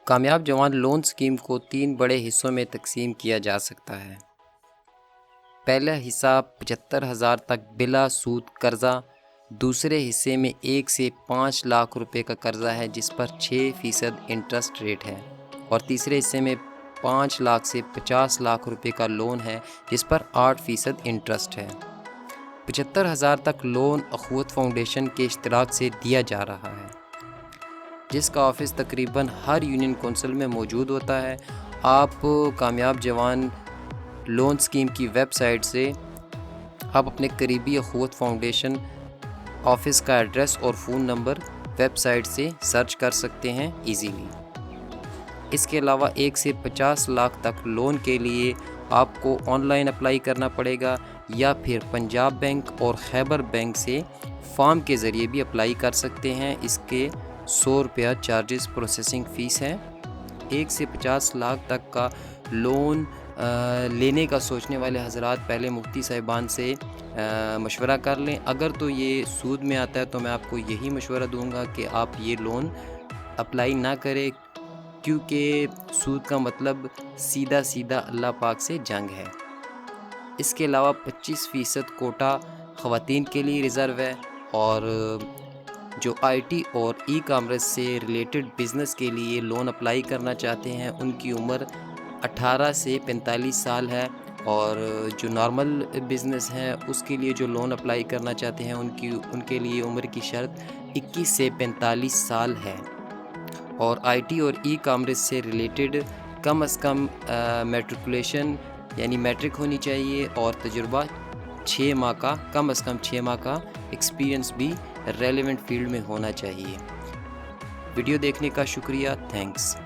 کامیاب جوان loan scheme کو 3 بڑے حصوں میں تقسیم کیا جا سکتا ہے۔ پہلا حصہ 75,000 تک بلا سود قرضہ، دوسرے حصے میں 1 سے 5 لاکھ روپے کا قرضہ ہے جس پر 6% انٹرسٹ ریٹ ہے، اور تیسرے حصے میں 5 لاکھ سے 50 لاکھ روپے کا لون ہے جس پر 8% انٹرسٹ ہے۔ 75,000 تک لون اخوت فاؤنڈیشن کے اشتراک سے دیا جا رہا ہے، جس کا آفس تقریباً ہر یونین کونسل میں موجود ہوتا ہے۔ آپ کامیاب جوان لون اسکیم کی ویب سائٹ سے آپ اپنے قریبی اخوت فاؤنڈیشن آفس کا ایڈریس اور فون نمبر ویب سائٹ سے سرچ کر سکتے ہیں ایزیلی۔ اس کے علاوہ 1 سے 50 لاکھ تک لون کے لیے آپ کو آن لائن اپلائی کرنا پڑے گا، یا پھر پنجاب بینک اور خیبر بینک سے فارم کے ذریعے بھی اپلائی کر سکتے ہیں۔ اس کے 100 روپیہ چارجز پروسیسنگ فیس ہے۔ 1 سے 50 لاکھ تک کا لون لینے کا سوچنے والے حضرات پہلے مفتی صاحبان سے مشورہ کر لیں۔ اگر تو یہ سود میں آتا ہے تو میں آپ کو یہی مشورہ دوں گا کہ آپ یہ لون اپلائی نہ کریں، کیونکہ سود کا مطلب سیدھا اللہ پاک سے جنگ ہے۔ اس کے علاوہ 25% کوٹا خواتین کے لیے ریزرو ہے، اور جو آئی ٹی اور ای کامرس سے ریلیٹڈ بزنس کے لیے لون اپلائی کرنا چاہتے ہیں ان کی عمر 18 سے 45 سال ہے، اور جو نارمل بزنس ہیں اس کے لیے جو لون اپلائی کرنا چاہتے ہیں ان کے لیے عمر کی شرط 21 سے 45 سال ہے، اور آئی ٹی اور ای کامرس سے ریلیٹڈ کم از کم میٹریکولیشن یعنی میٹرک ہونی چاہیے، اور تجربہ 6 ماہ کا کم از کم 6 ماہ کا ایکسپیرینس بھی ریلیونٹ فیلڈ میں ہونا چاہیے۔ ویڈیو دیکھنے کا شکریہ، تھینکس۔